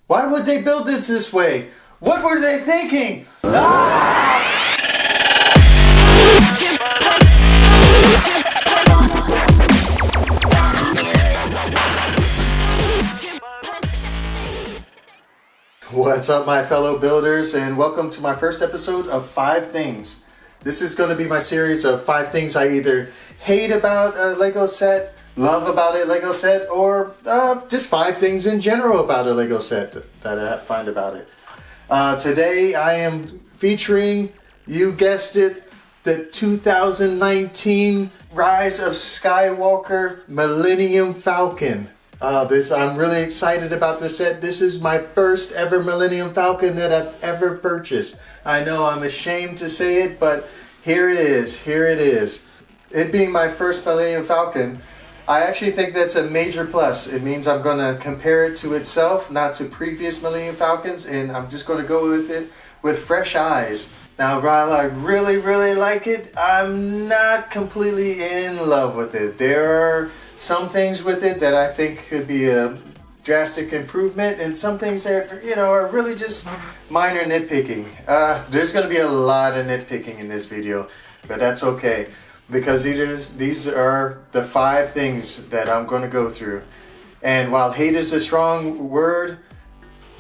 Why would they build this way? What were they thinking? Ah! What's up, my fellow builders, and welcome to my first episode of 5 Things. This is going to be my series of 5 things I either hate about a Lego set, love about a Lego set, or just 5 things in general about a Lego set that I find about it. Today I am featuring, you guessed it, the 2019 Rise of Skywalker Millennium Falcon. I'm really excited about this set. This is my first ever Millennium Falcon that I've ever purchased. I know I'm ashamed to say it, but here it is. Here it is. It being my first Millennium Falcon, I actually think that's a major plus. It means I'm going to compare it to itself, not to previous Millennium Falcons, and I'm just going to go with it with fresh eyes. Now, while I really, really like it, I'm not completely in love with it. There are some things with it that I think could be a drastic improvement, and some things that are really just minor nitpicking. There's going to be a lot of nitpicking in this video, but that's okay, because these are the 5 things that I'm going to go through. And while hate is a strong word,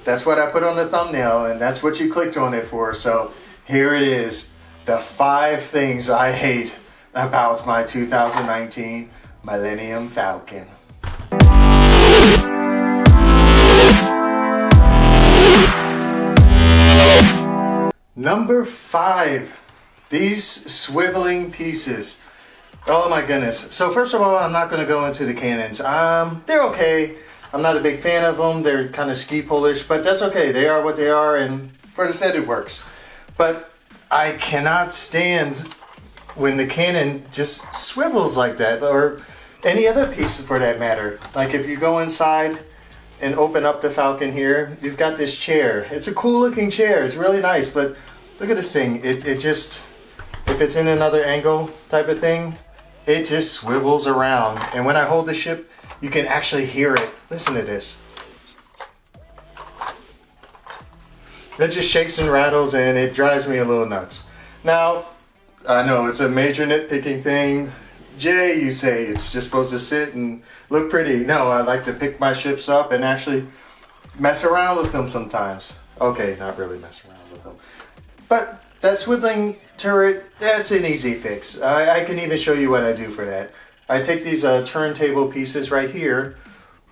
that's what I put on the thumbnail, and that's what you clicked on it for. So here it is, the 5 things I hate about my 2019 Millennium Falcon. Number 5, these swiveling pieces. Oh my goodness. So first of all, I'm not going to go into the cannons. They're okay. I'm not a big fan of them. They're kind of ski polish, but that's okay. They are what they are, and for the set it works. But I cannot stand when the cannon just swivels like that, or any other piece for that matter. Like if you go inside and open up the Falcon here, you've got this chair. It's a cool looking chair. It's really nice, but look at this thing. It just, if it's in another angle type of thing, it just swivels around. And when I hold the ship, you can actually hear it. Listen to this. It just shakes and rattles, and it drives me a little nuts. Now, I know it's a major nitpicking thing. Jay, you say it's just supposed to sit and look pretty. No, I like to pick my ships up and actually mess around with them sometimes. Okay, not really mess around with them. But that swiveling turret, that's an easy fix. I can even show you what I do for that. I take these turntable pieces right here,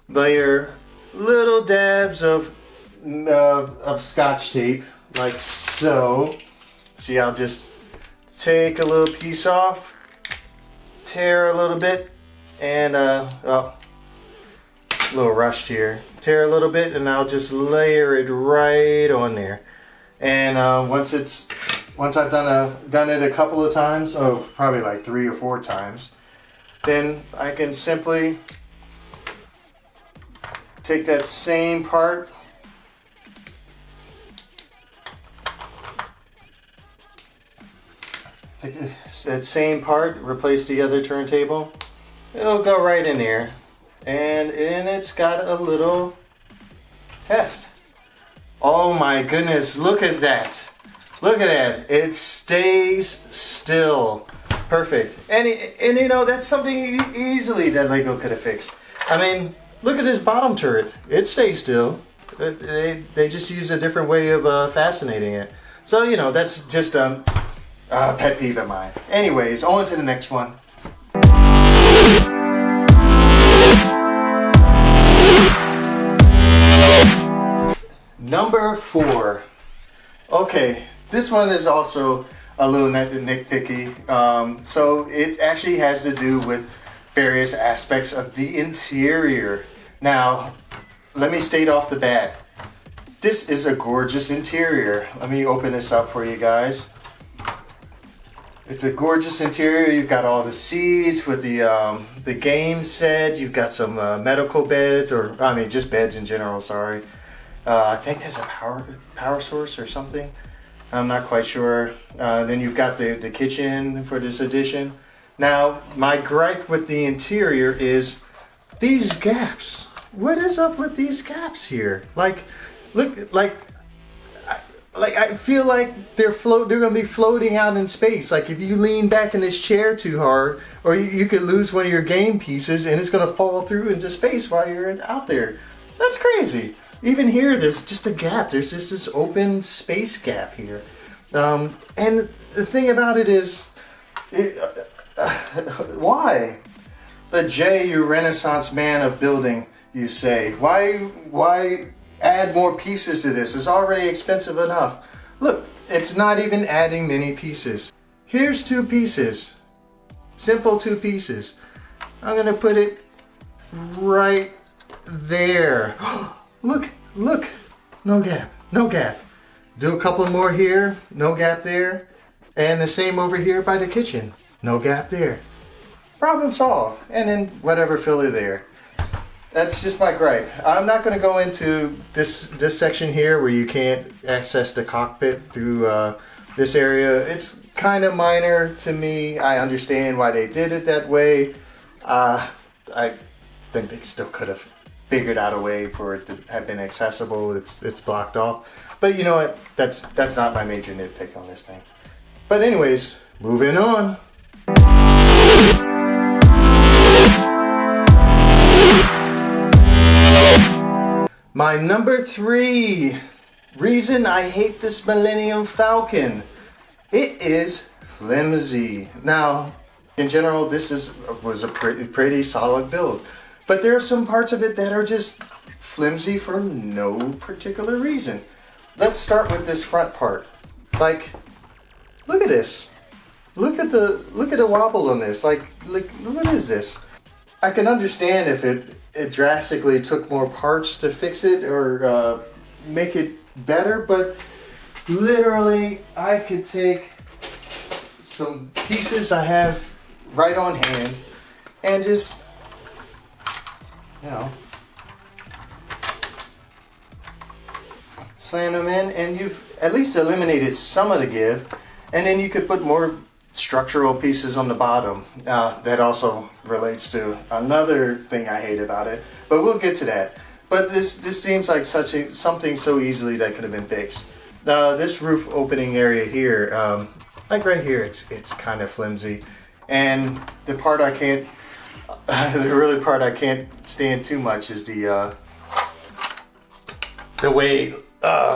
layer little dabs of Scotch tape, like so. See, I'll just take a little piece off, tear a little bit, and a little rushed here. Tear a little bit, and I'll just layer it right on there. And once I've done it a couple of times, probably like 3 or 4 times, then I can simply take that same part, replace the other turntable. It'll go right in there, and it's got a little heft. Oh my goodness, look at that. Look at that. It stays still. Perfect. And that's something easily that Lego could have fixed. I mean, look at this bottom turret. It stays still. They just use a different way of fascinating it. So, that's just pet peeve of mine. Anyways, on to the next one. Number 4. Okay, this one is also a little nitpicky. So it actually has to do with various aspects of the interior. Now, let me state off the bat, this is a gorgeous interior. Let me open this up for you guys. It's a gorgeous interior. You've got all the seats with the game set. You've got some medical beds, just beds in general, sorry. I think there's a power source or something. I'm not quite sure. Then you've got the kitchen for this edition. Now, my gripe with the interior is these gaps. What is up with these gaps here? Like, Look, like I feel like they're gonna be floating out in space. Like if you lean back in this chair too hard, or you could lose one of your game pieces and it's gonna fall through into space while you're out there. That's crazy. Even here, there's just a gap. There's just this open space gap here. And the thing about it is, why? But Jay, you Renaissance man of building, you say, why add more pieces to this? It's already expensive enough. Look, it's not even adding many pieces. Here's 2 pieces. Simple 2 pieces. I'm gonna put it right there. Look, no gap. Do a couple more here, no gap there. And the same over here by the kitchen, no gap there. Problem solved. And then whatever filler there. That's just my gripe. I'm not going to go into this section here where you can't access the cockpit through this area. It's kind of minor to me. I understand why they did it that way. I think they still could have figured out a way for it to have been accessible. It's blocked off. But you know what? That's not my major nitpick on this thing. But anyways, moving on. My number 3 reason I hate this Millennium Falcon. It is flimsy. Now, in general, this was a pretty solid build. But there are some parts of it that are just flimsy for no particular reason. Let's start with this front part. Like, look at this. Look at the wobble on this. Like what is this? I can understand if it drastically took more parts to fix it or make it better, but literally I could take some pieces I have right on hand and just, you know, slam them in, and you've at least eliminated some of the give, and then you could put more structural pieces on the bottom. That also relates to another thing I hate about it, but we'll get to that. But this seems like something so easily that could have been fixed. This roof opening area here, like right here, it's kind of flimsy, and the part I can't, the part I can't stand too much is the way.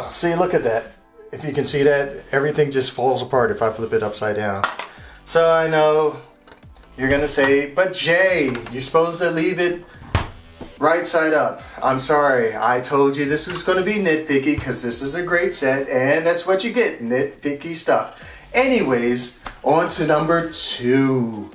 See, look at that. If you can see that, everything just falls apart if I flip it upside down. So I know you're gonna say, but Jay, you're supposed to leave it right side up. I'm sorry, I told you this was gonna be nitpicky because this is a great set and that's what you get, nitpicky stuff. Anyways, on to number 2.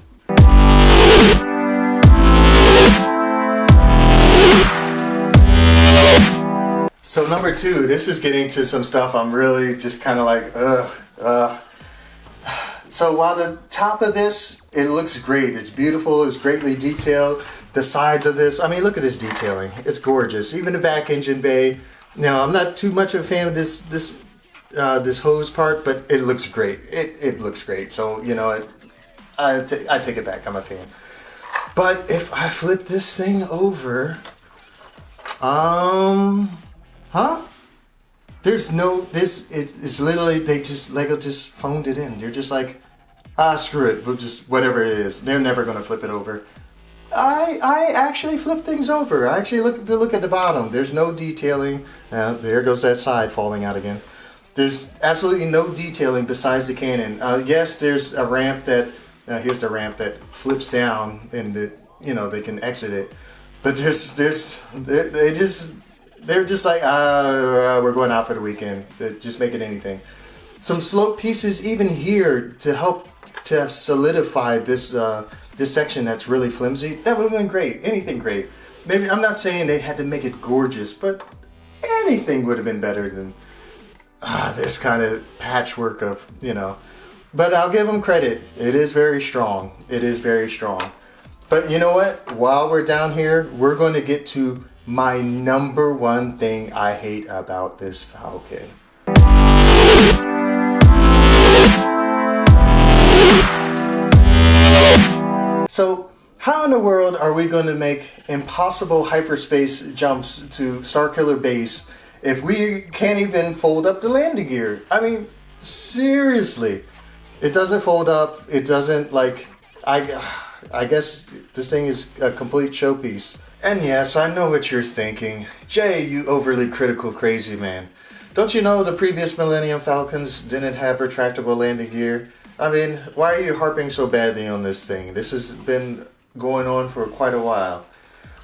So number 2, this is getting to some stuff I'm really just kind of like, ugh. So while the top of this, it looks great. It's beautiful, it's greatly detailed. The sides of this, I mean, look at this detailing. It's gorgeous. Even the back engine bay. Now, I'm not too much of a fan of this hose part, but it looks great. It looks great. So, you know, I take it back. I'm a fan. But if I flip this thing over, there's no, it's literally, Lego just phoned it in. They're just like, screw it, we'll just, whatever it is. They're never gonna flip it over. I actually flip things over. I actually look at the bottom. There's no detailing. There goes that side falling out again. There's absolutely no detailing besides the cannon. Yes, there's a ramp that, here's the ramp that flips down and they can exit it. But they're just like, we're going out for the weekend. Just make it anything. Some slope pieces even here to help to have solidified this this section that's really flimsy. That would have been great. Anything great. Maybe, I'm not saying they had to make it gorgeous, but anything would have been better than this kind of patchwork of, But I'll give them credit. It is very strong. It is very strong. But you know what? While we're down here, we're going to get to my number 1 thing I hate about this Falcon. So, how in the world are we going to make impossible hyperspace jumps to Starkiller Base if we can't even fold up the landing gear? I mean, seriously. It doesn't fold up. It doesn't, like, I guess this thing is a complete showpiece. And yes, I know what you're thinking. Jay, you overly critical crazy man. Don't you know the previous Millennium Falcons didn't have retractable landing gear? I mean, why are you harping so badly on this thing? This has been going on for quite a while.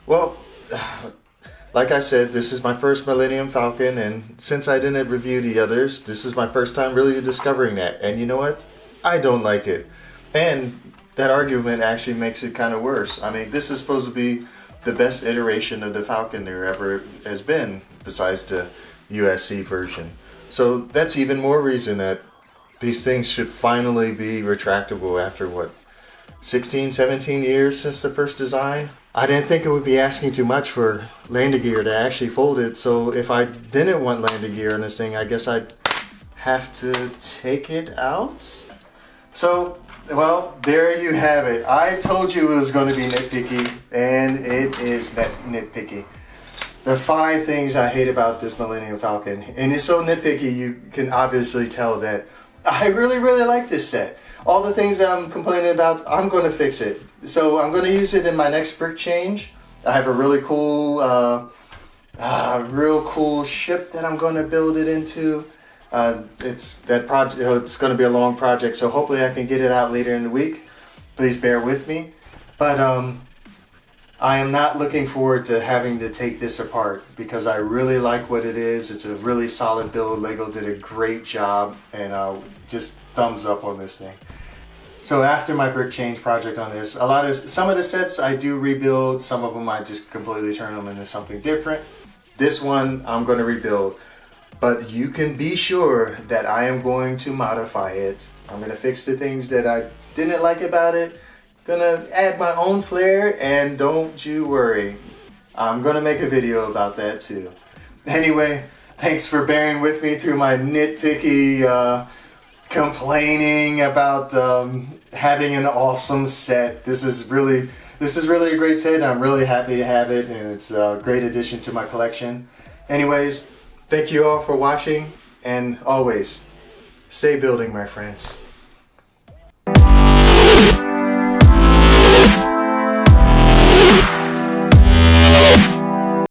Well, like I said, this is my first Millennium Falcon, and since I didn't review the others, this is my first time really discovering that. And you know what? I don't like it. And that argument actually makes it kind of worse. I mean, this is supposed to be the best iteration of the Falcon there ever has been, besides the USC version. So that's even more reason that these things should finally be retractable after what, 16, 17 years since the first design? I didn't think it would be asking too much for landing gear to actually fold it, so if I didn't want landing gear on this thing, I guess I'd have to take it out? So, well, there you have it. I told you it was going to be nitpicky, and it is nitpicky. The 5 things I hate about this Millennium Falcon, and it's so nitpicky you can obviously tell that I really like this set. All the things that I'm complaining about, I'm going to fix it. So I'm going to use it in my next brick change. I have a really cool, real cool ship that I'm going to build it into. It's going to be a long project, so hopefully I can get it out later in the week. Please bear with me. But I am not looking forward to having to take this apart because I really like what it is. It's a really solid build. Lego did a great job, and just thumbs up on this thing. So after my brick change project on this, some of the sets I do rebuild. Some of them I just completely turn them into something different. This one I'm going to rebuild. But you can be sure that I am going to modify it. I'm going to fix the things that I didn't like about it. Gonna add my own flair, and don't you worry, I'm gonna make a video about that too. Anyway, thanks for bearing with me through my nitpicky complaining about having an awesome set. This is really a great set. I'm really happy to have it, and it's a great addition to my collection. Anyways, thank you all for watching, and always stay building, my friends.